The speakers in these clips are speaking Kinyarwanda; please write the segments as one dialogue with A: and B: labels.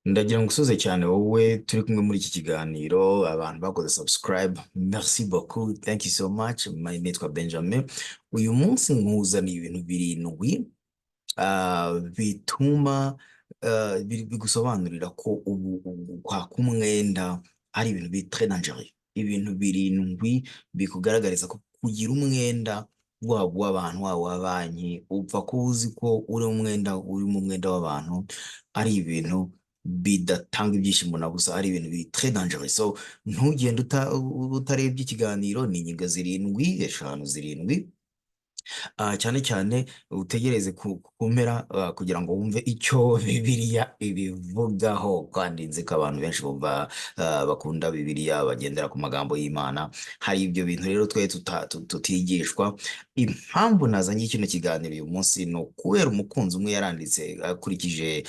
A: Ndagira ngo usuze cyane wowe turi kumwe muri iki kiganiro abantu bakoze subscribe, merci beaucoup, thank you so much. Nitwa Benjamin. Uyu munsi nkuzaniye ibintu birindwi bituma bigusobanurira ko kwaka umwenda ari ibintu biri très dangereux. Ibintu birindwi bikugaragariza ko kugira umwenda waba uw'abantu waba uwa banki upfa kuba uzi ko uri mu mwenda w'abantu ari ibintu bidatanga ibyishimo na busa, ari ibintu biri très dangereux. So ntugende utarebye ikiganiro. Ni ingingo zirindwi, eshanu zirindwi, cyane cyane utegereze ku mpera kugira ngo wumve icyo Bibiliya ibivugaho, kandi nzi ko abantu benshi bumva bakunda Bibiliya bagendera ku magambo y'Imana. Hari ibyo bintu rero twe tutigishwa. Impamvu nazanye kino kiganiro uyu munsi ni ukubera umukunzi umwe yaranditse akurikije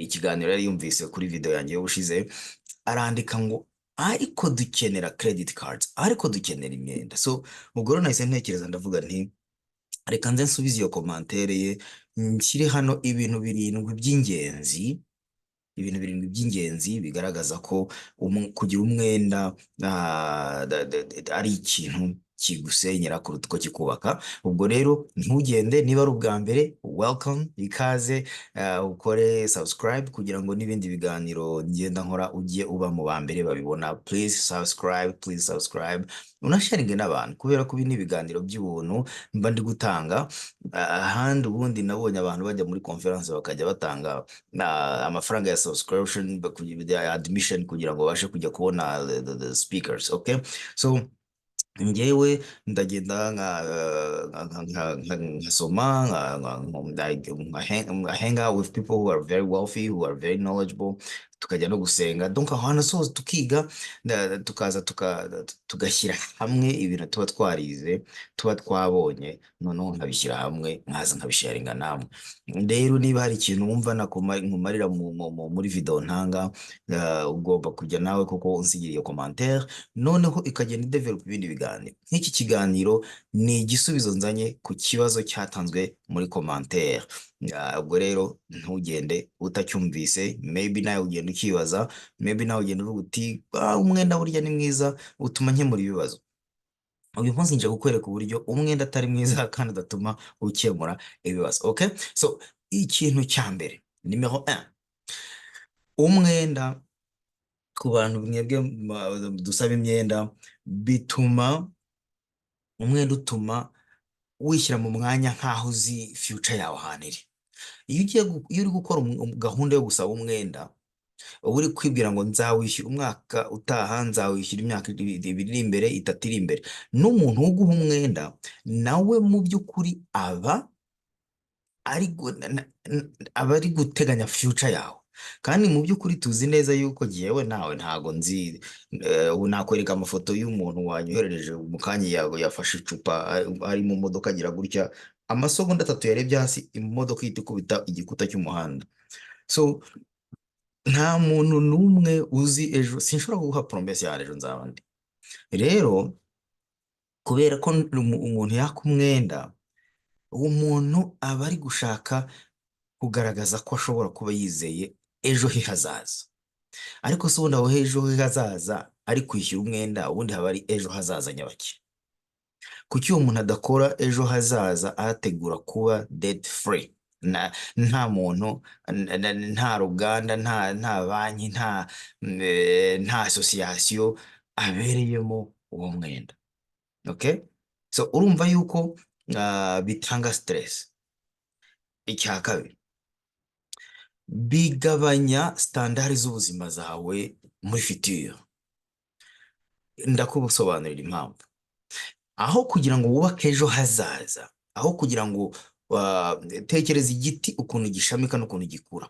A: ikiganiro yari yumvise kuri video yanjye y'ubushize, arandika ngo ariko dukenera credit cards, ariko dukenera imyenda. So ubwo rero nahise ntekereza ndavuga nti reka nze nsubize iyo komantere ye, nshyire hano ibintu birindwi by'ingenzi bigaragaza ko kugira umwenda ari ikintu kigusenyera kuruta uko kikubaka. Ubwo rero ntugende, niba ari ubwa mbere welcome, ikaze, ukore subscribe kugira ngo n'ibindi biganiro ngenda nkora ujye uba mu ba mbere babibona. Please subscribe, unasharinge n'abantu, kubera ko ibi ni ibiganiro by'ubuntu mba ndi gutanga. Ahandi ubundi nabonye abantu bajya muri conference bakajya batanga amafaranga ya subscription, admission, kugira ngo babashe kujya kubona the speakers. Okay, so njyewe ndagenda nkasoma, hang out with people who are very wealthy, who are very knowledgeable, tukajya no gusenga, donc ahantu hose tukiga, tukaza tugashyira hamwe ibintu tuba twarize, tuba twabonye, noneho nkabishyira hamwe, nkaza nkabisharinga namwe. Rero niba hari ikintu wumva nkumarira muri video ntanga, ugomba kujya nawe kuko unsigira iyo commentaire, noneho ikagenda idevelop ibindi biganiro. Nk'iki kiganiro ni igisubizo nzanye ku kibazo cyatanzwe muri commentaire. Ubwo rero ntugende utacyumvise, maybe nawe ugenda ukibaza, maybe nawe ugenda uvuga uti umwenda burya ni mwiza, utuma nkemura ibibazo. Uyu munsi nje kukwereka uburyo umwenda atari mwiza kandi udatuma ukemura ibibazo. Okay, so ikintu cya mbere, numero 1, umwenda ku bantu mwebwe dusaba imyenda, umwenda utuma wishyira mu mwanya nk'aho uzi future yawe ahantu iri. Iyo uri gukora gahunda yo gusaba umwenda, uba uri kwibwira ngo nzawishyura umwaka utaha, nzawishyura imyaka 2 iri imbere, 3 iri imbere. N'umuntu wo guha umwenda nawe mu by'ukuri aba ari guteganya future yawe, kandi mu by'ukuri tuzi neza yuko jyewe nawe ntago nzi. Nakwereka amafoto y'umuntu wanyoherereje mu kanya yafashe icupa ari mu modoka agira gutya, amasegonda 3 yarebye hasi, imodoka ihita ikubita igikuta cy'umuhanda. So nta muntu n'umwe uzi ejo, sinshobora kuguha promesse ya ejo nzaba ndi. Rero kubera ko umuntu yaka umwenda, uwo muntu aba ari gushaka kugaragaza ko ashobora kuba yizeye ejo he hazaza. Ariko se ubundi aho ejo he hazaza ari kwishyura umwenda, ubundi haba ari ejo hazaza nyabaki? Kuki uwo muntu adakora ejo hazaza ahategura kuba debt free? Nta muntu, nta ruganda, nta banki, nta association abereyemo uwo mwenda. Okay, so urumva yuko bitanga stress. Icya kabiri, bigabanya standard z'ubuzima zawe muri future. Ndakubusobanurira impamvu. Aho kugira ngo wubake ejo hazaza, aho kugira ngo tekereza igiti ukuntu gishamika n'ukuntu gikura.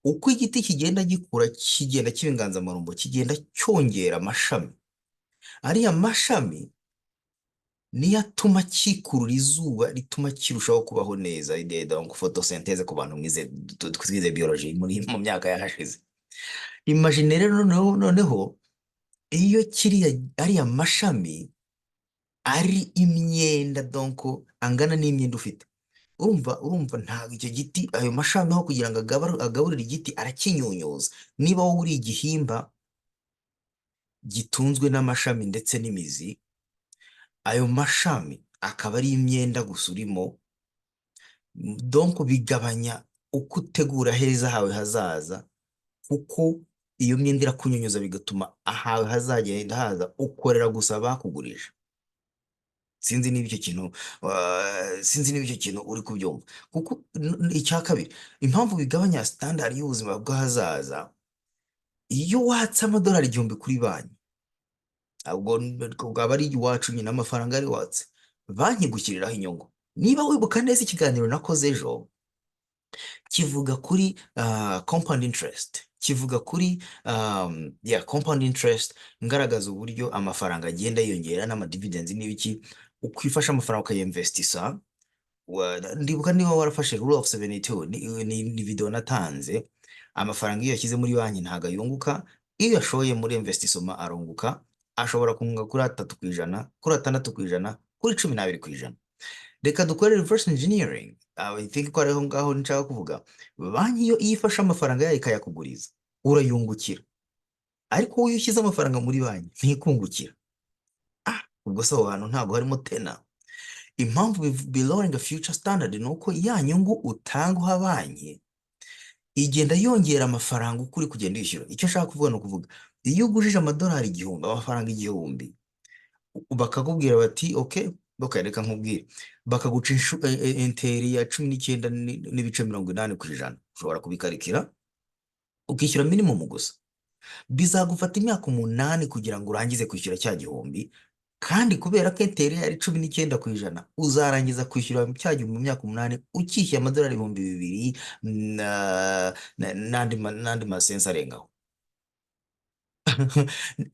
A: Uko igiti kigenda gikura, kigenda kiba inganzamarumbo, kigenda cyongera amashami. Ariya mashami niyo atuma kikurura izuba, rituma kirushaho kubaho neza. Donc photosynthèse ku bantu twize biology mu myaka yahashize. Imagine rero noneho iyo ariya mashami ari imyenda, donc angana n'imyenda ufite. urumva ntabwo icyo giti ayo mashami aho kugira ngo agaburire igiti arakinyunyuza. Niba wowe uri igihimba gitunzwe n'amashami ndetse n'imizi, ayo mashami akaba ari imyenda gusa urimo, donc bigabanya uko utegura heza hawe hazaza, kuko iyo myenda irakunyunyuza bigatuma ahawe hazagenda haza ukorera gusa bakugurije. Sinzi niba icyo kintu uri kubyumva, kuko icya kabiri, impamvu bigabanya standard y'ubuzima bw'ahazaza, iyo watse amadolari 1,000 kuri banki, ubwo bwaba ari iwacu nyine, amafaranga ari watse, banki igushyiriraho inyungu. Niba wibuka neza ikiganiro nakoze ejo, kivuga kuri compound interest, kivuga kuri compound interest, ngaragaza uburyo amafaranga agenda yiyongera n'amadividends n'ibiki, ukwifasha amafaranga ukayinvestisa. Ndibuka niba warafashe rule of 72, ni video natanze. Amafaranga iyo yashyize muri banki ntago yunguka, iyo yashoye muri investisoma arunguka, ashobora kunguka kuri 3%, kuri 6%, kuri 12%. Reka dukore reverse engineering. I think ko ariho ngaho nshaka kuvuga. Banki iyo ifashe amafaranga yayo ikayakuguriza, urayungukira. Ariko iyo ushyize amafaranga muri banki ntikungukira. Ubwo se aho hantu ntabwo harimo tena. Impamvu belowering a future standard ni uko ya nyungu utanga uha banki igenda yongera amafaranga uko uri kugenda wishyura. Icyo nshaka kuvuga ni ukuvuga, iyo ugujije amadolari 1,000, amafaranga 1,000, bakakubwira bati okay, reka nkubwire, bakaguca interi ya 19.80%, ushobora kubikarikira ukishyura minimum gusa. Bizagufata imyaka 8 kugira ngo urangize kwishyura cya 1,000, kandi kubera ko interi ari 19%, uzarangiza kwishyura cya 1,000 mu myaka 8 ukishyuye amadolari 2,000 n'andi masensi arengaho.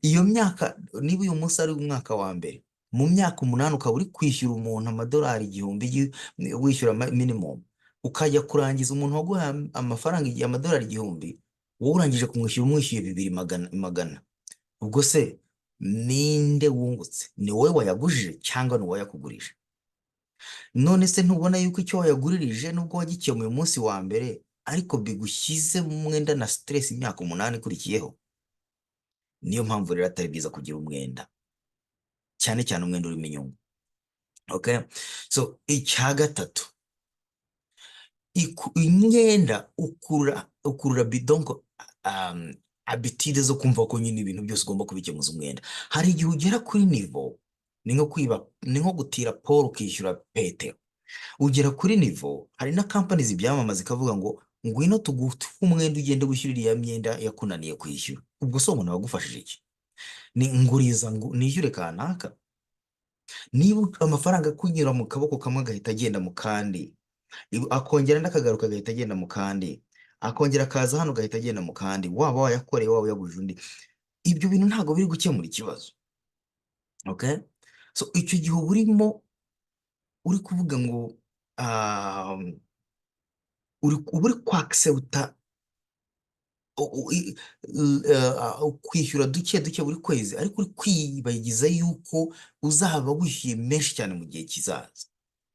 A: Iyo myaka, niba uyu munsi ari umwaka wa mbere, mu myaka 8 ukaba uri kwishyura umuntu amadolari 1,000 wishyura minimum, ukajya kurangiza umuntu waguha amafaranga amadolari 1,000, wowe urangije kumwishyura umwishyuye 2,000 ubwo se ninde wungutse? Ni wowe wayagujije cyangwa ni wayakugurije? None se ntubona yuko icyo wayaguririje nubwo wagikemuye umunsi wa mbere, ariko bigushyize mu mwenda na stress imyaka 8 ikurikiyeho? Niyo mpamvu rero atari byiza kugira umwenda, cyane cyane umwenda urimo inyungu. Okay, so icya gatatu, imyenda ukurura bidonko habitude zo kumva ko nyine ibintu byose ugomba kubikemuza umwenda. Hari igihe ugera kuri nivo, ni nko gutira Paul ukishyura Petero. Ugera kuri nivo, hari na company zibyamamaza zikavuga ngo ngwino tuguhe umwenda ugende wishyurira iya myenda yakunaniye kwishyura. Ubwo so umuntu wagufashije iki? Ni nguriza ngo nishyure kanaka? Niba amafaranga kunyura mu kaboko kamwe agahita agenda mu kandi, akongera n'akagaruka agahita agenda mu kandi, akongera akaza hano agahita agenda mu kandi, waba wayakoreye waba uyaguje undi, ibyo bintu ntabwo biri gukemura ikibazo. Okay, so icyo gihe uba urimo uri kuvuga ngo uri kwakisewuta kwishyura duke duke buri kwezi, ariko uri kwibagiza yuko uzaba wishyuye menshi cyane mu gihe kizaza.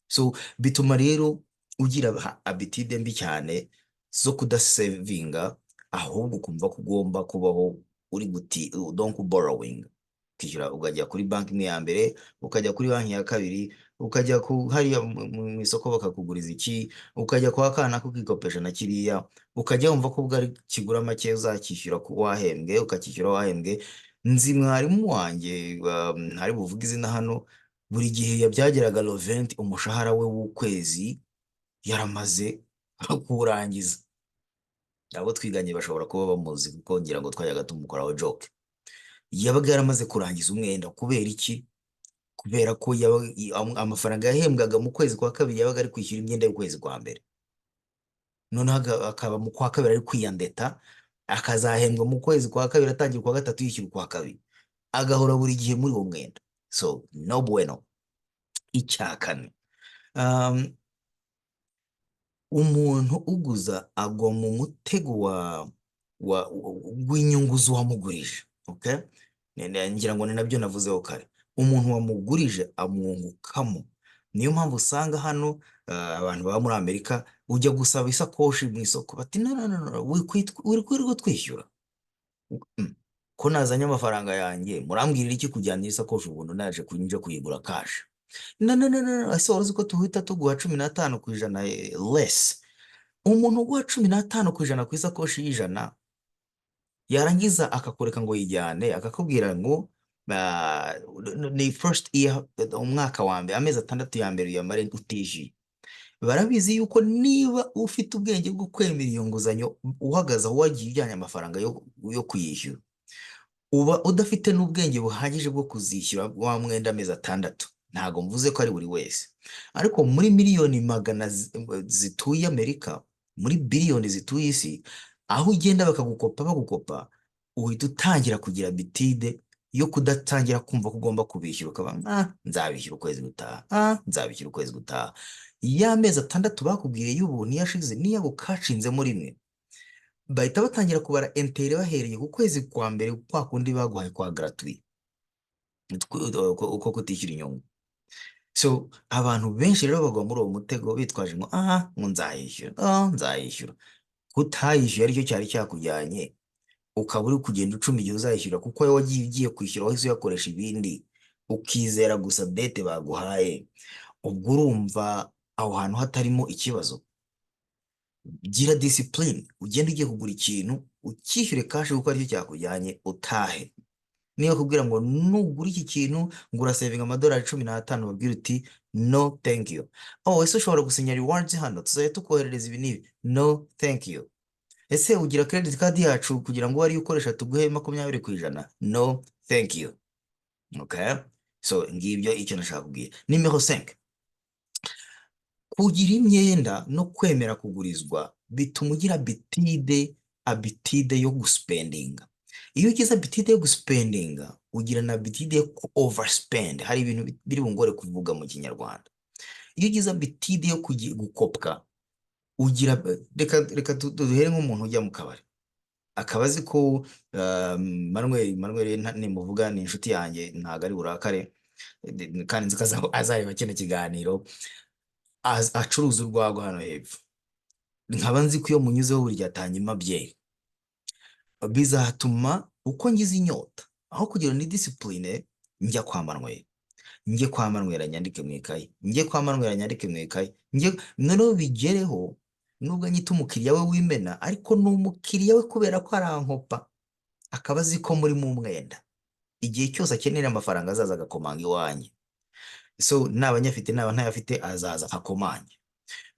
A: So bituma rero ugira habitude mbi cyane zo kudasevinga, ahubwo ukumva ko ugomba kubaho uri donc borrowing, ukishyura, ukajya kuri banki imwe ya mbere, ukajya kuri banki ya kabiri, ukajya hariya mu isoko bakakuguriza iki, ukajya kwa kana kukikopesha na kiriya, ukajya wumva ko bwari kigura make uzakishyura ku wahembwe, ukakishyura wahembwe. Nzi mwarimu wanjye, ntari buvuge izina hano, buri gihe yabyageraga Lovent, umushahara we w'ukwezi yaramaze kuwurangiza. Abo twiganye bashobora kuba bamuzi kuko ngira ngo twajyaga tumukoraho joke. Yabaga yaramaze kurangiza umwenda. Kubera iki? Kubera ko amafaranga yahembwaga mu kwezi kwa kabiri yabaga ari kwishyura imyenda y'ukwezi kwa mbere, noneho akaba mu kwa kabiri ari kwiyandeta, akazahembwa mu kwezi kwa kabiri, atangira kwa gatatu yishyura ukwa kabiri, agahora buri gihe muri uwo mwenda. So no bueno. Icya kane, umuntu uguza agwa mu mutego w'inyungu z'uwamugurije. Okay, ngira ngo ni nabyo navuzeho kare. Umuntu wamugurije amwungukamo, niyo mpamvu usanga hano abantu baba muri Amerika ujya gusaba isakoshi mu isoko bati no no no no, uri kwirirwa twishyura. Mm. Ko nazanye amafaranga yanjye murambwirira iki kujyana isakoshi ubuntu naje nje kuyigura kaje. No no no no, ese wari uzi ko tuhita tuguha 15% less. Umuntu uguha 15% ku isakoshi y'ijana yarangiza akakureka ngo yijyane akakubwira ngo ah, ni first year, umwaka wa mbere, amezi 6 ya mbere uyamare utishyuye. Barabizi yuko niba ufite ubwenge bwo kwemera iyo nguzanyo uhagaze aho wagiye ujyanye amafaranga yo kuyishyura, uba udafite n'ubwenge buhagije bwo kuzishyura wa mwenda amezi 6. Ntago mvuze ko ari buri wese, ariko muri miliyoni magana zituye Amerika, muri biliyoni zituye isi, aho ugenda bakagukopa bagukopa, uhita utangira kugira bitide yo kudatangira kumva ko ugomba kubishyura, ukaba nzabishyura ukwezi gutaha, nzabishyura ukwezi gutaha. Ya mezi 6 bakubwiye y'ubu niyashize niyo kacinzemo rimwe, bahita batangira kubara entere bahereye ku kwezi kwa mbere kwa kundi baguhaye kwa gratuit uko kutishyura inyungu. So abantu benshi rero bagwa muri uwo mutego bitwaje ngo ngo nzayishyura, nzayishyura. Kutayishyura aricyo cyari cyakujyanye, ukaba uri kugenda ucuma igihe uzayishyura, kuko wowe wagiye ugiye kwishyura wahise uyakoresha ibindi, ukizera gusa dete baguhaye. Ubwo urumva aho hantu hatarimo ikibazo. Gira discipline, ugenda ugiye kugura ikintu ukishyure kashi kuko aricyo cyakujyanye utahe. Niba kubwira ngo nugura iki kintu ngo urasevinga amadolari 15, babwira uti no thank you. Ese ushobora gusinya rewards hano tuzajya tukoherereza ibi n'ibi? No thank you. Ese ugira credit card yacu kugira ngo wari ukoresha tuguhe 20%? No thank you. Okay, so ngibyo icyo nashaka kubwira. Nimero 5, kugira imyenda no kwemera kugurizwa bituma ugira abitide yo guspendinga. Iyo ugize abitide yo guspendinga ugira na abitide yo overspend. Hari ibintu biri bungore kuvuga mu Kinyarwanda. Iyo ugize abitide yo gukopka ugira, reka duhere nk'umuntu ujya mu kabari, akaba azi ko Manuel nimuvuga ni inshuti yanjye ntago ari burakare, kandi nzi ko azareba kino kiganiro, acuruza urwagwa hano hepfo. Nkaba nzi ko iyo munyuzeho buri gihe atanyima byeri, bizatuma uko ngize inyota, aho kugira ni discipline, njya kwa Manuel, njye kwa Manuel nyandike mu ikayi, njye kwa Manuel nyandike mu ikayi, noneho bigereho nubwo nyita umukiriya we w'imena, ariko ni umukiriya we kubera ko arankopa, akaba azi ko muri mu mwenda. Igihe cyose akenera amafaranga azaza agakomanga iwanjye. So naba nyafite naba ntayafite azaza akakomanya.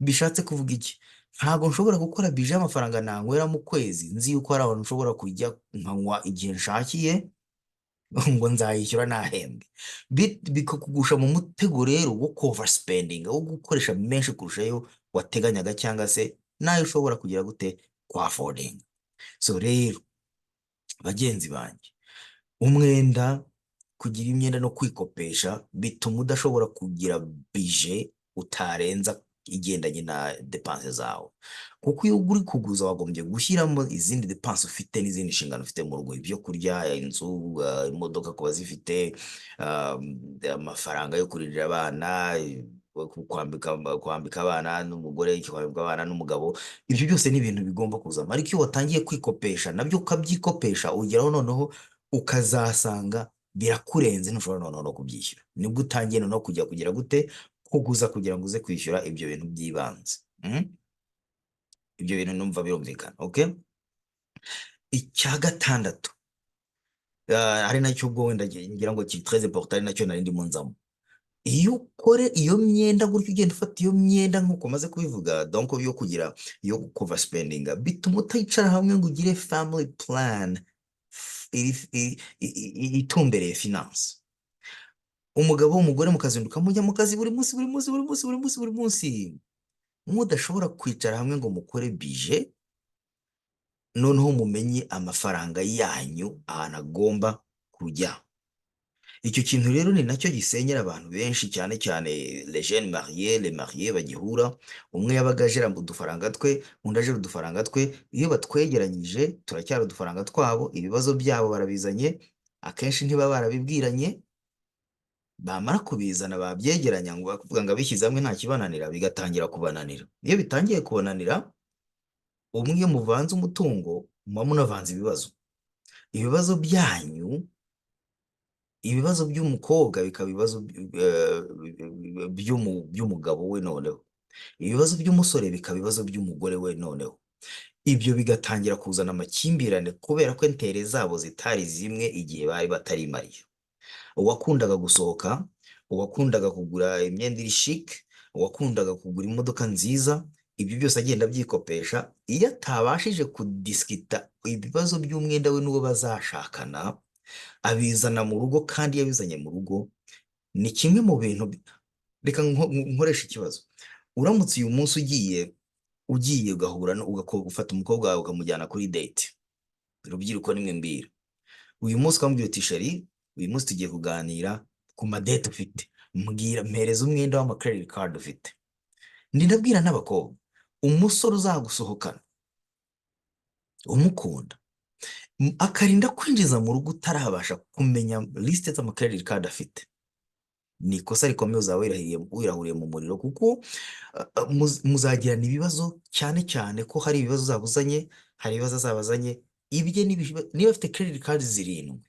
A: Bishatse kuvuga iki? Ntabwo nshobora gukora bije amafaranga nanywera mu kwezi nzi yuko hari abantu nshobora kujya nkanywa igihe nshakiye ngo nzayishyura nahembwe. Bikakugusha mu mutego rero wo overspending, wo gukoresha menshi kurushayo wateganyaga, cyangwa se nayo ushobora kugira gute kwa affording. So rero bagenzi banjye, umwenda, kugira imyenda no kwikopesha bituma udashobora kugira bije utarenza igendanye na depanse zawe, kuko iyo uri kuguza wagombye gushyiramo izindi depanse ufite n'izindi nshingano ufite mu rugo, ibyo kurya, inzu, imodoka kuba zifite, amafaranga yo kuririra abana, kwambika abana n'umugore, kwambika abana n'umugabo. Ibyo byose ni ibintu bigomba kuzamo, ariko iyo watangiye kwikopesha nabyo ukabyikopesha, ugeraho noneho ukazasanga birakurenze, ntushobora noneho no kubyishyura. Nibwo utangiye noneho kujya kugira gute kuguza kugira ngo uze kwishyura ibyo bintu by'ibanze. Ibyo bintu numva birumvikana. Okay, icya 6 ari nacyo ubwo wenda ngira ngo kiri très important, ari nacyo nari ndimo nzamo. Iyo ukore iyo myenda gutyo, ugenda ufata iyo myenda nk'uko maze kubivuga, donc yo kugira yo cover spending, bituma utayicara hamwe ngo ugire family plan itumbereye finance. Umugabo w'umugore mukazinduka mujya mu kazi buri munsi, mudashobora kwicara hamwe ngo mukore bije, noneho mumenye amafaranga yanyu ahantu agomba kujya. Icyo kintu rero ni nacyo gisenyera abantu benshi, cyane cyane les jeunes mariés, les mariés bagihura, umwe yabaga ajera udufaranga twe, undi ajera udufaranga twe. Iyo batwegeranyije turacyari udufaranga twabo, ibibazo byabo barabizanye, akenshi ntibaba barabibwiranye, bamara kubizana babyegeranya ngo bakuvuga ngo abishyize hamwe nta kibananira, bigatangira kubananira. Iyo bitangiye kubananira, umwe iyo muvanze umutungo muba munavanze ibibazo. Ibibazo byanyu, ibibazo by'umukobwa bikaba ibibazo by'umugabo we noneho, ibibazo by'umusore bikaba ibibazo by'umugore we noneho. Ibyo bigatangira kuzana amakimbirane kubera ko entere zabo zitari zimwe igihe bari batari mariye. Uwakundaga gusohoka, uwakundaga kugura imyenda iri shike, uwakundaga kugura imodoka nziza, ibyo byose agenda abyikopesha. Iyo atabashije kudisikita ibibazo by'umwenda we n'uwo bazashakana, abizana mu rugo, kandi iyo abizanye mu rugo ni kimwe mu bintu reka nkoresha ikibazo. Uramutse uyu munsi ugiye ugahura ugafata umukobwa wawe ukamujyana kuri date, urubyiruko nimwe mbwira, uyu munsi ukamubwira uti sheri, uyu munsi tugiye kuganira ku madate ufite, mbwira mpereza umwenda w'ama credit card ufite. Ndabwira n'abakobwa, umusore uzagusohokana umukunda akarinda kwinjiza mu rugo utarabasha kumenya lisite z'ama credit card afite, ni ikosa rikomeye uzaba wirahuriye mu muriro, kuko muzagirana ibibazo, cyane cyane ko hari ibibazo uzabuzanye, hari ibibazo azabazanye. Ibye niba afite credit card zirindwi,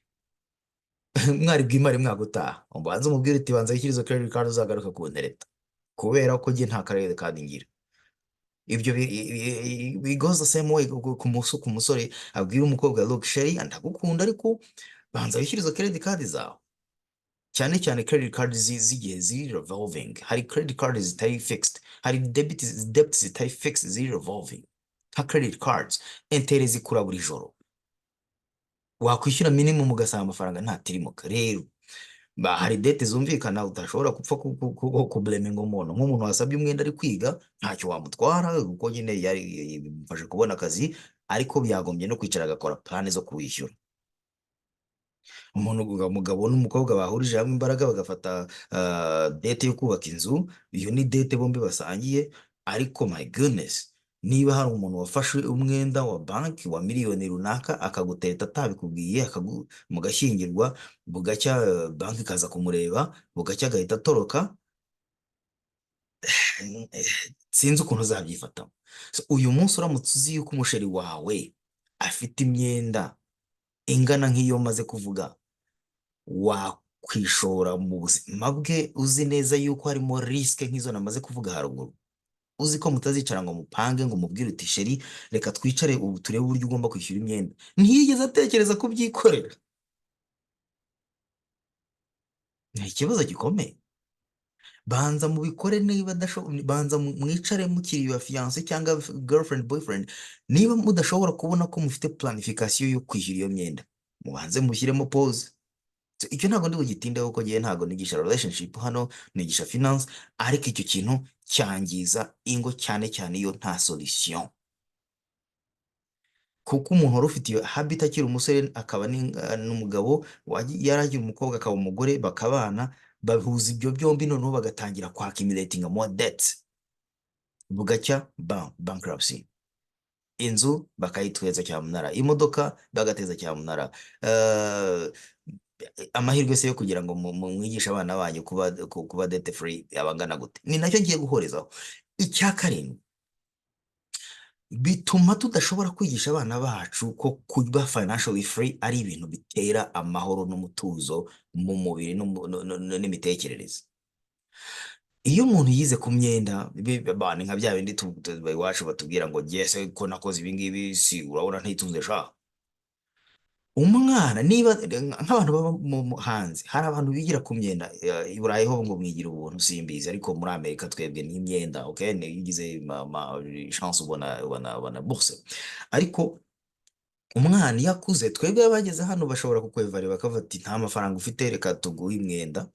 A: mwari bwimare mwagutaha, umbanza umubwire uti banza wishyure izo credit card uzagaruka kuntereta, kubera ko njye nta credit card ngira. Ibyo bigoza the same way ku musore abwira umukobwa, look sheri, ndagukunda ariko banza wishyure izo credit card zawe. Cyane cyane credit card zigihe ziri revolving. Hari credit card zitari fixed, hari debt zitari fixed ziri revolving. Nka credit cards entere zikura buri joro, wakwishyura minimum ugasanga amafaranga ntatirimuka. Rero hari dete zumvikana udashobora gupfa kubleminga umuntu. Nk'umuntu wasabye umwenda ari kwiga, ntacyo wamutwara kuko nyine bimufashe kubona akazi, ariko byagombye no kwicara agakora plani zo kuwishyura. Umugabo n'umukobwa bahurije hamwe imbaraga bagafata dete yo kubaka inzu, iyo ni dete bombi basangiye. Ariko my goodness, niba hari umuntu wafashe umwenda wa banki wa miliyoni runaka akaguteta atabikubwiye, mugashyingirwa, bugacya banki ikaza kumureba, bugacya agahita atoroka, sinzi ukuntu uzabyifatamo. Uyu munsi uramutse uzi yuko umusheri wawe afite imyenda ingana nk'iyo maze kuvuga, wakwishora mu buzima bwe uzi neza yuko harimo risike nk'izo namaze kuvuga haruguru, uzi ko mutazicara ngo mupange ngo mubwire uti sheri, reka twicare ubu turebe uburyo ugomba kwishyura imyenda. Ntiyigeze atekereza kubyikorera. Ni ikibazo gikomeye. Banza mubikore, niba banza mwicare mukiri ba fiance cyangwa girlfriend boyfriend. Niba mudashobora kubona ko mufite planification yo kwishyura iyo myenda, mubanze mushyiremo pause. Icyo ntabwo ndi bugitindeho kuko ngiye ntabwo nigisha relationship hano, nigisha finance, ariko icyo kintu cyangiza ingo, cyane cyane iyo nta solution. Kuko umuntu wari ufite iyo habit akiri umusore akaba n'umugabo, yaragira umukobwa akaba umugore, bakabana, bahuza ibyo byombi, noneho bagatangira kwa accumulating more debts, bugacya bankruptcy. Inzu bakayitweza cyamunara, imodoka bagateza cyamunara. Amahirwe se yo kugira ngo mwigishe abana banyu kuba debt free abangana gute? Ni nacyo ngiye guhorezaho. Icya karindwi, bituma tudashobora kwigisha abana bacu ko kuba financially free ari ibintu bitera amahoro n'umutuzo mu mubiri n'imitekerereze. Iyo umuntu yize ku myenda, nka bya bindi iwacu batubwira ngo jese ko nakoze ibi ngibi, si urabona ntitunze sha. Umwana niba nk'abantu baba hanze, hari abantu bigira ku myenda. I Burayi ho ngo mwigira ubuntu simbizi, ariko muri Amerika twebwe ni imyenda, okay, nigize chance ubona bourse. Ariko umwana iyo akuze, twebwe abageze hano bashobora kukwevara bakavuga ati nta mafaranga ufite, reka tuguhe imyenda.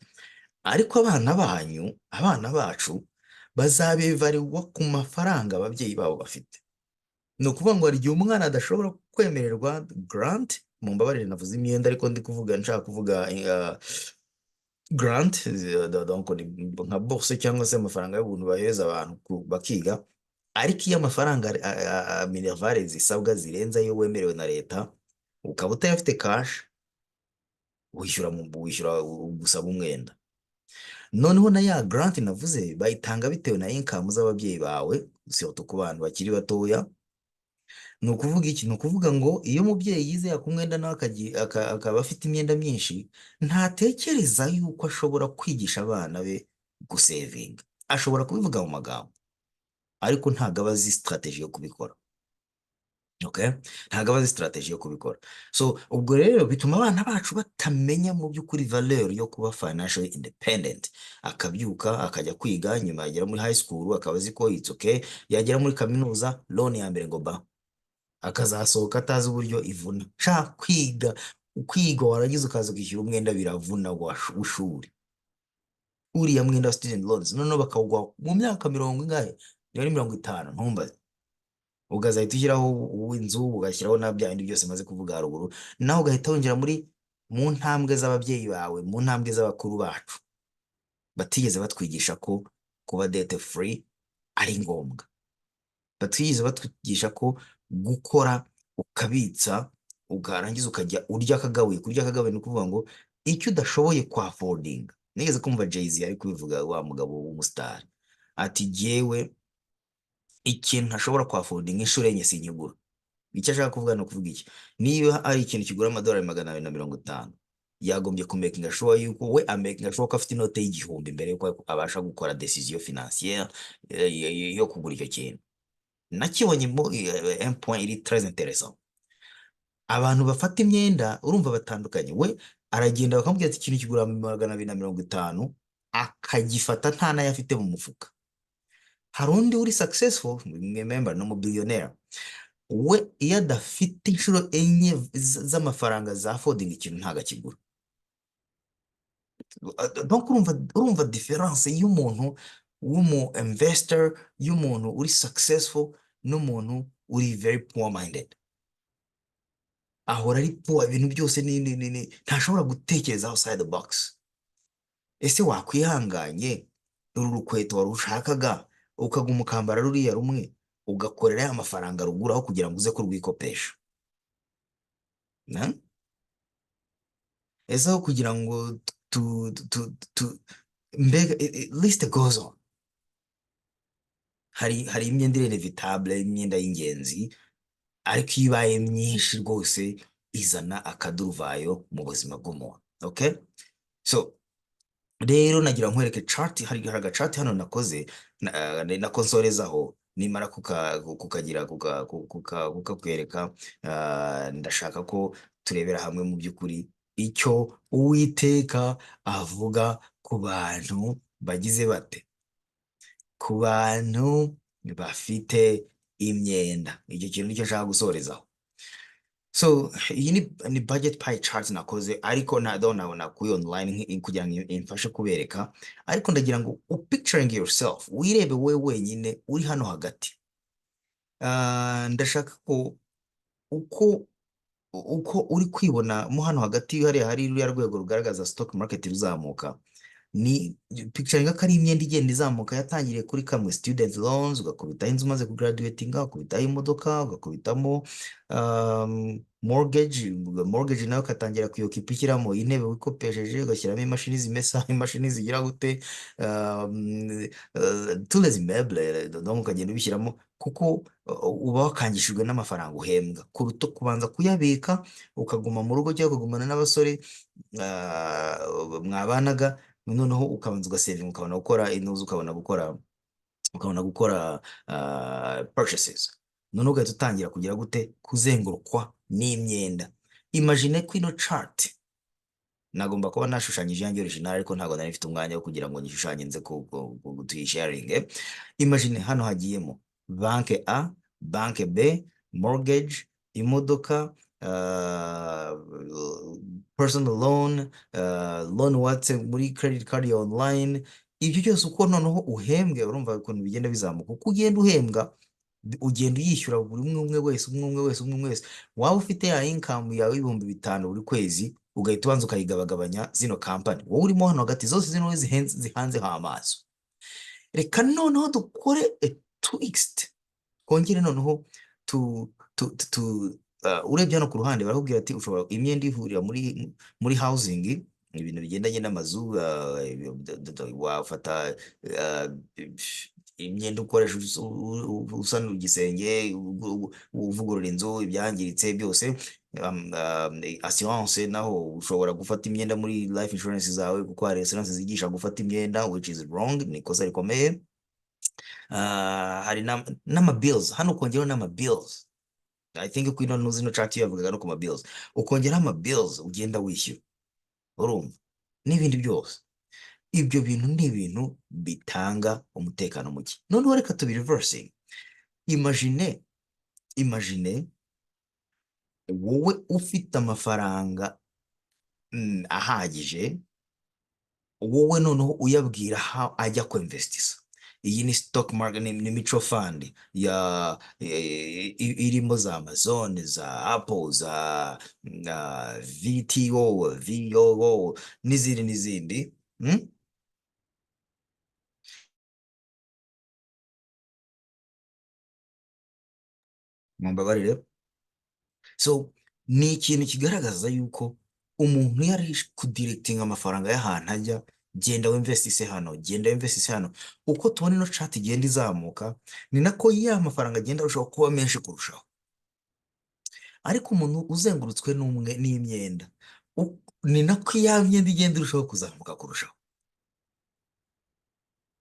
A: Ariko abana banyu, abana bacu bazabevarirwa ku mafaranga ababyeyi babo bafite. Ni ukuvuga ngo hari igihe umwana adashobora kwemererwa grant, mu mbabarire navuze imyenda ariko nshaka kuvuga grant, nka bourse cyangwa se amafaranga y'ubuntu bahereza abantu bakiga. Ariko iyo amafaranga minervare zisabwa zirenze ayo wemerewe na leta, ukaba utayafite cash, wishyura gusaba umwenda. noneho na ya grant navuze bayitanga bitewe na income z'ababyeyi bawe, surtout ku bantu bakiri batoya. Ni ukuvuga iki? Ni ukuvuga ngo iyo umubyeyi yizeye ku mwenda nawe akaba afite imyenda myinshi, ntatekereza yuko ashobora kwigisha abana be gusevinga. Ashobora kubivuga mu magambo, ariko ntabwo aba azi strategy yo kubikora. Okay? Ntabwo aba azi strategy yo kubikora. So ubwo rero bituma abana bacu batamenya mu by'ukuri valeur yo kuba financially independent. Akabyuka akajya kwiga, nyuma yagera muri high school akaba azi ko it's okay, yagera muri kaminuza loan ya mbere ngo ba, akazasohoka atazi uburyo ivuna. Sha kwiga warangiza ukaza kwishyura umwenda biravuna w'ishuri, uriya mwenda wa student loans, noneho bakawugwa mu myaka mirongo ingahe, niba ari 50 ntumbaze, ugahita ushyiraho uw'inzu, ugashyiraho na bya bindi byose maze kuvuga haruguru, nawe ugahita winjira mu ntambwe z'ababyeyi bawe, mu ntambwe z'abakuru bacu batigeze batwigisha ko kuba debt free ari ngombwa. Batigeze batwigisha ko gukora ukabitsa ukarangiza ukajya urya akagabuye. Kurya akagabuye ni ukuvuga ngo icyo udashoboye kwa affording. Nigeze kumva Jay-Z ari kubivuga, wa mugabo w'umustar, ati jyewe ikintu ntashobora kwa affording inshuro enye sinyigura. Icyo ashaka kuvuga ni ukuvuga iki? Niba ari ikintu kigura amadolari 250, yagombye kumakinga sure yuko we amakinga sure ko afite inote y'igihumbi mbere yuko abasha gukora decision financière yo kugura icyo kintu. Nakibonyemo un point iri très intéressant. Abantu bafata imyenda urumva batandukanye. We aragenda bakamubwira ati ikintu kigura 250, akagifata nta nayo afite mu mufuka. Hari undi uri successful, remember no mubillionaire, we iyo adafite inshuro enye z'amafaranga za affording ikintu ntago akigura. Donc urumva difference y'umuntu w'umu investor, y'umuntu uri successful n'umuntu uri very poor minded. Ahora ari poor, ibintu byose ntashobora gutekereza outside the box. Ese wakwihanganye uru rukweto warushakaga ukaguma ukambara ruriya rumwe ugakorera ya mafaranga ruguraho kugira ngo uze kurwikopesha? Ese aho kugira ngo mbega list goes on. Hari imyenda inevitable, imyenda y'ingenzi, ariko iyo ibaye myinshi rwose izana akaduruvayo mu buzima bw'umuntu. Okay? So rero nagira nkwereke chart, hari agachart hano nakoze nakonsorezaho, nimara kukakwereka. Ndashaka ko turebera hamwe mu by'ukuri icyo Uwiteka avuga ku bantu bagize bate, ku bantu bafite imyenda. Icyo kintu nicyo nshaka gusorezaho. So iyi ni budget pie chart nakoze, ariko nabona kuri online kugira ngo imfashe kubereka, ariko ndagira ngo upicturing yourself, wirebe we wenyine uri hano hagati. Ndashaka ko uko uri kwibona mo hano hagati, hari ruriya rwego rugaragaza stock market ruzamuka, ni picturing ko ari imyenda igenda izamuka. Yatangiriye kuri kamwe student loans, ugakubitaho inzu umaze kugraduatinga, ugakubitaho imodoka, ugakubitamo mortgage nayo ukatangira kuyokipa, ishyiramo intebe wikopesheje, ugashyiramo imashini zimesa, imashini zigira gute, tous les meubles, donc ukagenda ubishyiramo, kuko uba wakangishijwe n'amafaranga uhembwa, kuruta kubanza kuyabika ukaguma mu rugo cyangwa ukagumana n'abasore mwabanaga, noneho ukabanza ugasevinga, ukabona gukora intuzi, ukabona gukora purchases, noneho ugahita utangira kugira gute, kuzengurukwa n'imyenda. Imagine ko ino chart nagomba kuba nashushanyije yanjye original, ariko ntabwo nari mfite umwanya wo kugira ngo nyishushanye nze tuyisharinge. Imagine hano hagiyemo banke A, banke B, mortgage, imodoka, personal loan, loan watse muri credit card ya online. Ibyo byose uko noneho uhembwe, urumva ukuntu bigenda bizamuka. Uko ugenda uhembwa, ugenda uyishyura buri umwe wese. Waba ufite ya income yawe y'ibihumbi 5 buri kwezi, ugahita ubanza ukayigabagabanya zino company wowe urimo hano hagati, zose zino zihanzeho amaso. Reka noneho dukore twist, kongere noneho urebye hano ku ruhande barakubwira ati ushobora imyenda ihurira muri housing, ibintu bigendanye n'amazu, wafata ah, imyenda ukoresha usana igisenge, uvugurura inzu, ibyangiritse byose. Assurance naho ushobora gufata imyenda muri life insurance zawe, kuko hari assurance zigisha gufata imyenda, which is wrong, ni ikosa rikomeye. Hari n'ama bills, hano ukongeraho n'ama bills. I think ko ino nuzi no chat yavugaga no ku ma bills, ukongeraho ama bills ugenda wishyura, urumva, n'ibindi byose. Ibyo bintu ni ibintu bitanga umutekano muke. Noneho reka tubireversing. Imagine, imagine wowe ufite amafaranga ahagije, wowe noneho uyabwira how ajya ku investisa. Iyi ni stock market, ni mutual fund irimo za Amazon, za Apple, za VTO, VOO n'izindi n'izindi. Mumbabarire. So ni ikintu kigaragaza yuko umuntu yari kudirectinga amafaranga y'ahantu ajya, genda wemvestise hano, genda wemvestise hano. Uko tubona ino chat igenda izamuka, ni nako ya mafaranga agenda arushaho kuba menshi kurushaho. Ariko umuntu uzengurutswe n'imyenda, ni nako ya myenda igenda irushaho kuzamuka kurushaho.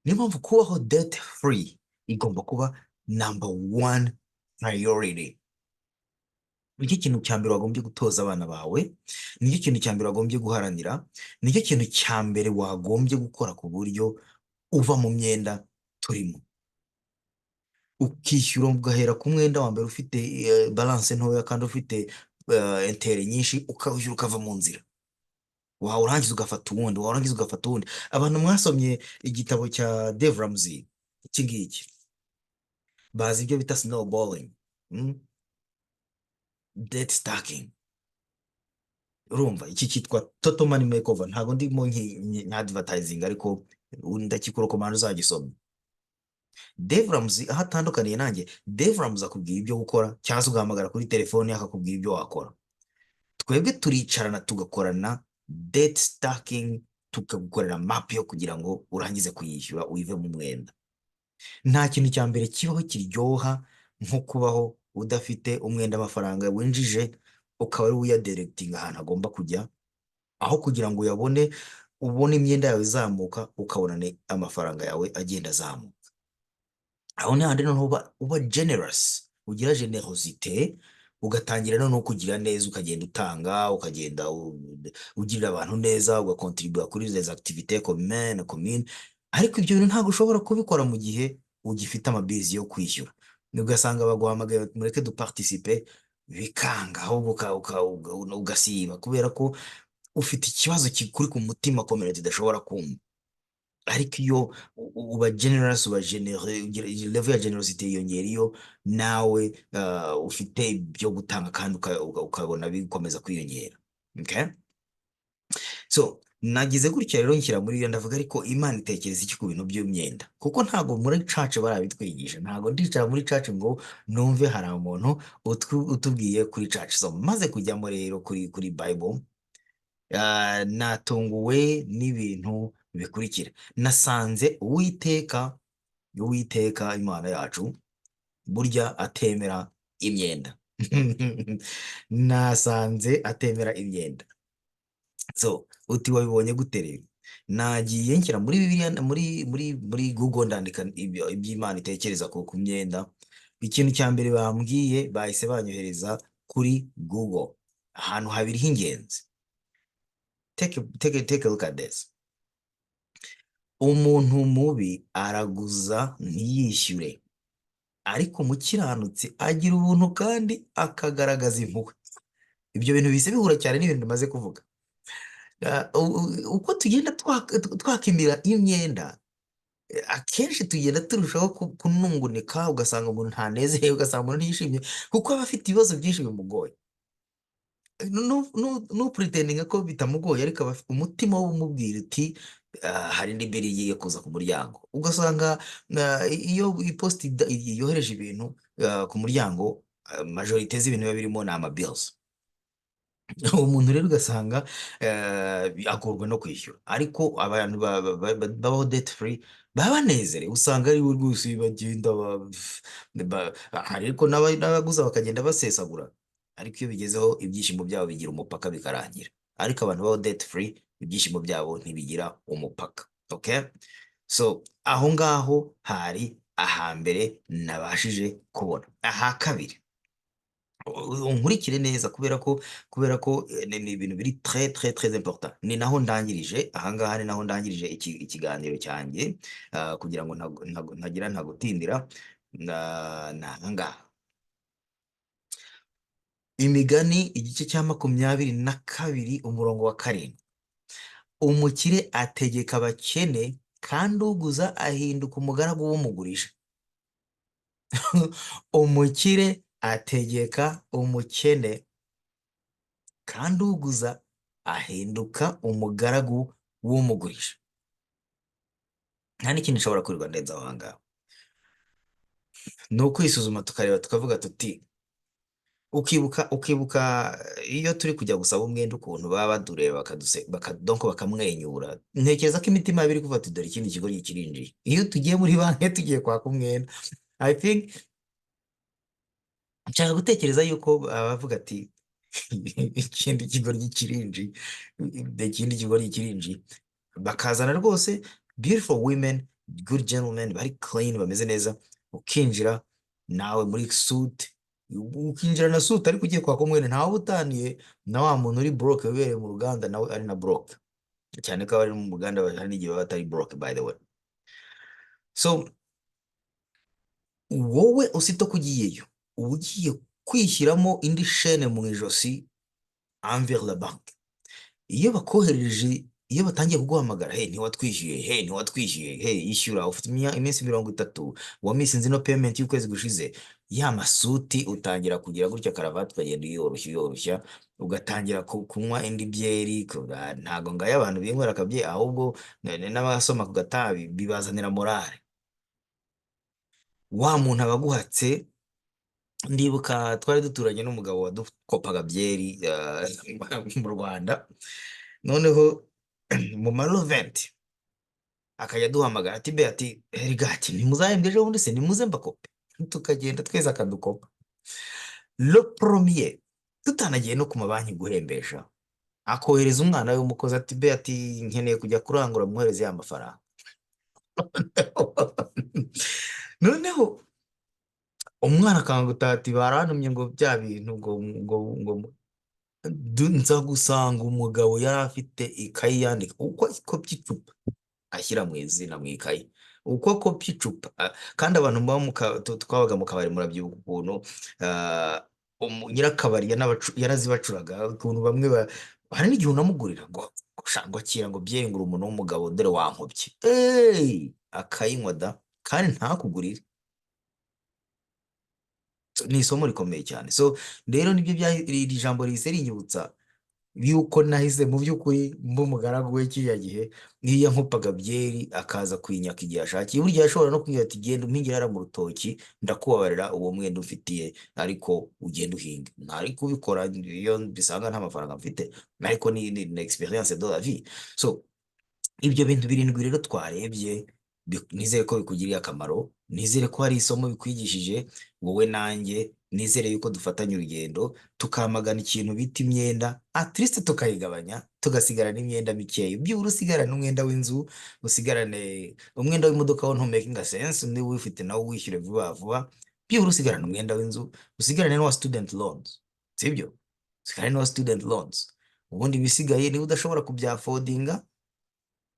A: Niyo mpamvu kubaho debt free igomba kuba number one priority. Nicyo kintu cya mbere wagombye gutoza abana bawe, nicyo kintu cya mbere wagombye guharanira, nicyo kintu cya mbere wagombye gukora ku buryo uva mu myenda turimo. Ukishyura ugahera ku mwenda wa mbere ufite balance ntoya kandi ufite intere nyinshi, ukawishyura ukava mu nzira. Wawurangiza ugafata uwundi, wawurangiza ugafata uwundi. Abantu mwasomye igitabo cya Dave Ramsey, iki ngiki, bazi ibyo bita snowballing, debt stacking. Urumva iki cyitwa total money makeover. Ntabwo ndimo nka advertising, ariko ndakikurokomanda uzagisoma. Dave Ramsey aho atandukaniye nanjye, Dave Ramsey akubwira ibyo gukora, cyangwa se ugahamagara kuri telefone akakubwira ibyo wakora. Twebwe turicarana tugakorana debt stacking, tukagukorera map yo kugira ngo urangize kuyishyura uyive mu mwenda. Nta kintu cya mbere kibaho kiryoha nko kubaho udafite umwenda amafaranga winjije, ukaba ari uyadirectinga ahantu agomba kujya, aho kugira ngo uyabone, ubone imyenda yawe izamuka, ukabona amafaranga yawe agenda azamuka. Aho ni handi noneho uba generous, ugira generosite, ugatangira noneho kugira neza, ukagenda utanga, ukagenda ugirira abantu neza, ugakontribuya kuri les activités communes. Ariko ibyo bintu ntabwo ushobora kubikora mu gihe ugifite amabizi yo kwishyura. Ugasanga baguhamagaye mureke duparticipe, bikanga, ahubwo ugasiba kubera ko ufite ikibazo kikuri ku mutima community idashobora kumva. Ariko iyo uba generous, uba level ya generosity yiyongera iyo nawe ufite ibyo gutanga kandi ukabona bikomeza kwiyongera. Okay? So nagize gutya rero nshyira muri iyo, ndavuga ariko Imana itekereza iki ku bintu by'imyenda? Kuko ntabwo muri church barabitwigisha. Ntabwo ndicara muri church ngo numve hari umuntu utubwiye kuri church. So maze kujyamo rero kuri Bible, natunguwe n'ibintu bikurikira. Nasanze Uwiteka Imana yacu burya atemera imyenda. Nasanze atemera imyenda. So uti wabibonye gute rero? Nagiye nshyira muri Bibiliya, muri Google, ndandika iby'Imana itekereza ku myenda. Ikintu cya mbere bambwiye, bahise banyohereza kuri Google ahantu habiri h'ingenzi. Take a look at this. Umuntu mubi araguza ntiyishyure, ariko umukiranutsi agira ubuntu kandi akagaragaza impuhwe. Ibyo bintu bise bihura cyane n'ibintu bimaze kuvuga. Uko tugenda twakimira imyenda, akenshi tugenda turushaho kunungunika, ugasanga umuntu ntanezerewe, ugasanga umuntu ntiyishimye kuko aba afite ibibazo byinshi bimugoye. Pretending ko bitamugoye, ariko aba afite umutima w'umubwira uti hari indi mbere igiye kuza ku muryango. Ugasanga iyo iposita yohereje ibintu ku muryango, majorite z'ibintu biba birimo ni amabills. umuntu rero ugasanga agorwa no kwishyura, ariko abantu babaho debt free baba banezerewe, usanga ari bo rwose bagenda ariko n'abaguza bakagenda basesagura, ariko iyo bigezeho ibyishimo byabo bigira umupaka bikarangira, ariko abantu babaho debt free ibyishimo byabo ntibigira umupaka. Okay, so aho ngaho hari ahambere nabashije kubona. Aha kabiri, unkurikire neza kubera ko ni ibintu biri très très très important. Ni naho ndangirije ahangaha, ni naho ndangirije ikiganiro cyanjye, kugira ngo ntagira ntagutindira na ahangaha. Imigani igice cya 22 umurongo wa 7. Umukire ategeka abakene kandi uguza ahinduka umugaragu w'umugurisha. Umukire ategeka umukene kandi uguza ahinduka umugaragu w'umugurisha. Nta n'ikindi nshobora kurirwa ndenza aho ngaho. Ni ukwisuzuma tukareba tukavuga tuti, ukibuka iyo turi kujya gusaba umwenda ukuntu baba badureba donc bakamwenyura. Ntekereza ko imitima yabo iri kuvuga ati dore ikindi kigo kirinjiye. Iyo tugiye muri banki tugiye kwaka umwenda, I think nshaka gutekereza yuko bavuga ati ikindi kigo kirinjiye, ikindi kigo kirinjiye. Bakazana rwose beautiful women, good gentlemen, bari clean, bameze neza, ukinjira nawe muri suit, ukinjira na suit ariko ugiye kwaka umwenda, ntawe utaniye na wa muntu uri broke wibereye mu ruganda nawe ari na broke, cyane ko abari mu ruganda hari n'igihe baba batari broke by the way. So wowe usito kugiyeyo uba ugiye kwishyiramo indi shene mu ijosi envers la banque. Iyo bakohereje, iyo batangiye kuguhamagara, he ntiwatwishyuye, he ntiwatwishyuye, he yishyura, ufite iminsi 30 wamisinze no payment y'ukwezi gushize, ya masuti utangira kugira gutya karavati ukagenda uyoroshya ugatangira kunywa indi byeri. Ntago ngayo abantu binywera akabye, ahubwo n'abasoma ku gatabi bibazanira morale. Wa muntu abaguhatse, ndibuka twari duturanye n'umugabo wadukopaga byeri mu Rwanda, noneho mu maroventi akajya aduhamagara ati be ati herigati ntimuzahembwe ejo bundi se nimuze mbakope, tukagenda twese akadukopa. Le premier tutanagiye no ku mabanki guhembesha, akohereza umwana we w'umukozi ati be ati nkeneye kujya kurangura muhereze ya mafaranga. Noneho umwana akangutaha ati barantumye ngo bya bintu ngo nza gusanga umugabo yari afite ikayi yandika uko akopye icupa ashyira mu izina mu ikayi, uko akopye icupa. Kandi abantu twabaga mu kabari murabyibuka ukuntu nyirakabari yarazibacuraga ukuntu bamwe hari n'igihe unamugurira ngo akira ngo byengura umuntu w'umugabo dore wankopye, akayinywa da kandi ntakugurire. Ni isomo rikomeye cyane. So rero nibyo iri jambo rihise rinyibutsa yuko nahise mu by'ukuri mba umugaragu we kiriya gihe, nk'iyo nkopaga byeri akaza kuyinyaka igihe ashakiye, burya ashobora no kumbwira ati genda umpingire hariya mu rutoki ndakubabarira uwo mwenda ufitiye, ariko ugenda uhinga. Ntari kubikora iyo bisanga nta mafaranga mfite, ariko ni experience de la vie. So ibyo bintu 7 rero twarebye, nizere ko bikugiriye akamaro, nizere ko hari isomo bikwigishije wowe nanjye, nizere yuko dufatanya urugendo tukamagana ikintu bita imyenda, at least tukayigabanya tugasigarana imyenda mikeya. Byibura usigarane umwenda w'inzu, usigarane umwenda w'imodoka wo ntumakinga sense, niba wifite nawo wishyure vuba vuba. Byibura usigarane umwenda w'inzu, usigarane n'uwa student loans, sibyo? Usigarane n'uwa student loans, ubundi bisigaye niba udashobora kubyafodinga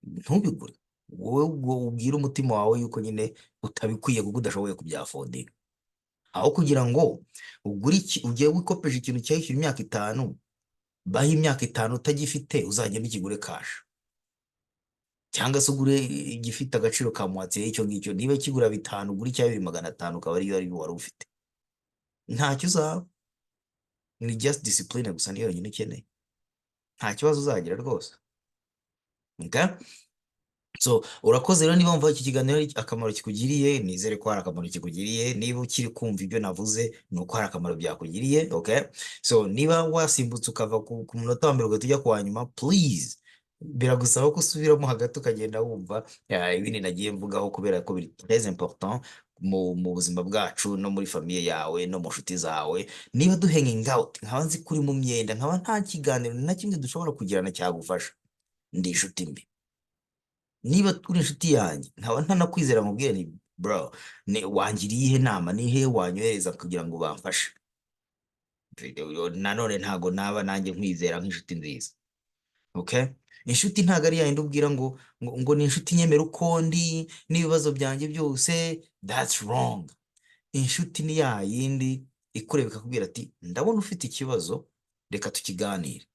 A: ntubigure. Wowe ubwira umutima wawe yuko nyine utabikwiye kuko udashoboye kubyafodinga, aho kugira ngo ugiye wikopeje ikintu cyayishyura imyaka 5, baho imyaka 5 utagifite uzagenda ukigure kashi, cyangwa se ugure igifite agaciro ka mwatsi icyo ngicyo, niba kigura 5 ugure icya 2,500 ukaba ariyo wari ufite, ntacyo uzaba. Ni just discipline gusa niyo yonyine ukeneye, nta kibazo uzagira rwose. Okay? So urakoze rero niba wumva iki kiganiro hari akamaro kikugiriye, nizere ko hari akamaro kikugiriye. Niba ukiri kumva ibyo navuze, ni uko hari akamaro byakugiriye. Okay, so niba wasimbutse ukava ku munota wa mbere ugahita ujya ku wa nyuma, please biragusaba ko usubiramo hagati ukagenda wumva ibindi nagiye mvugaho, kubera ko biri très important mu buzima bwacu no muri famiye yawe no mu nshuti zawe. Niba du hanging out, nkaba nzi kuri mu myenda, nkaba nta kiganiro na kimwe dushobora kugirana cyagufasha, ndi inshuti mbi. Niba turi inshuti yanjye nkaba ntanakwizera mubwire nti bro, wangiriye ihe nama, ni hehe wanyohereza kugira ngo bamfashe? Nanone ntago naba nanjye nkwizera nk'inshuti nziza. Okay, inshuti ntago ari yayindi ubwira ngo ni inshuti nyemera uko ndi n'ibibazo byanjye byose. That's wrong. Inshuti ni yayindi ikureba ikakubwira ati ndabona ufite ikibazo, reka tukiganire.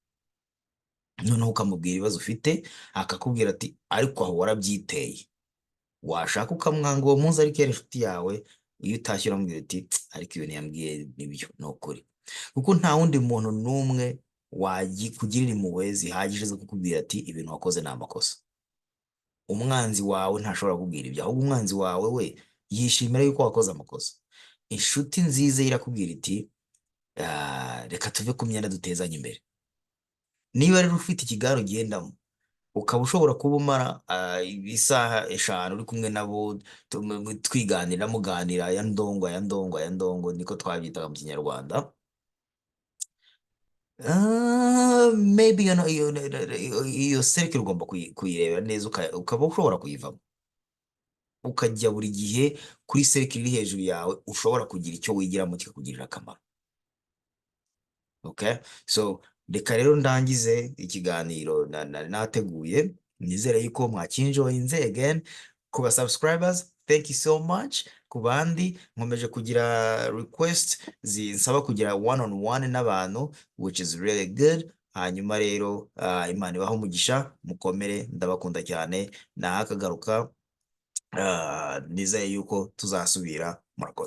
A: Noneho ukamubwira ibibazo ufite, akakubwira ati ariko aho warabyiteye. Washaka ukamwanga uwo munsi, ariko yari inshuti yawe. Iyo utashye uramubwira uti ariko ibintu yambwiye nibyo, ni ukuri. Kuko nta wundi muntu n'umwe wagikugirira impuhwe zihagije zo kukubwira ati ibintu wakoze ni amakosa. Umwanzi wawe ntashobora kukubwira ibyo, ahubwo umwanzi wawe we yishimira yuko wakoze amakosa. Inshuti nziza irakubwira iti reka tuve ku myenda dutezanye imbere. Niba rero ufite ikigare ugendamo, ukaba ushobora kuba umara isaha eshanu uri kumwe nabo, twiganira muganira aya ndongo aya ndongo aya ndongo, niko twabyitaga mu kinyarwanda. Maybe iyo serikare ugomba kuyirebera neza, ukaba ushobora kuyivamo, ukajya buri gihe kuri serikare iri hejuru yawe, ushobora kugira icyo wigiramo kikakugirira akamaro. Okay, so reka rero ndangize ikiganiro nateguye. Nizere yuko mwakinjoyinze. Again, ku ba subscribers, thank you so much. Ku bandi nkomeje kugira request zinsaba kugira one on one n'abantu, which is really good. Hanyuma rero Imana ibaho umugisha, mukomere, ndabakunda cyane. Nahakagaruka, nizeye yuko tuzasubira. Murakoze.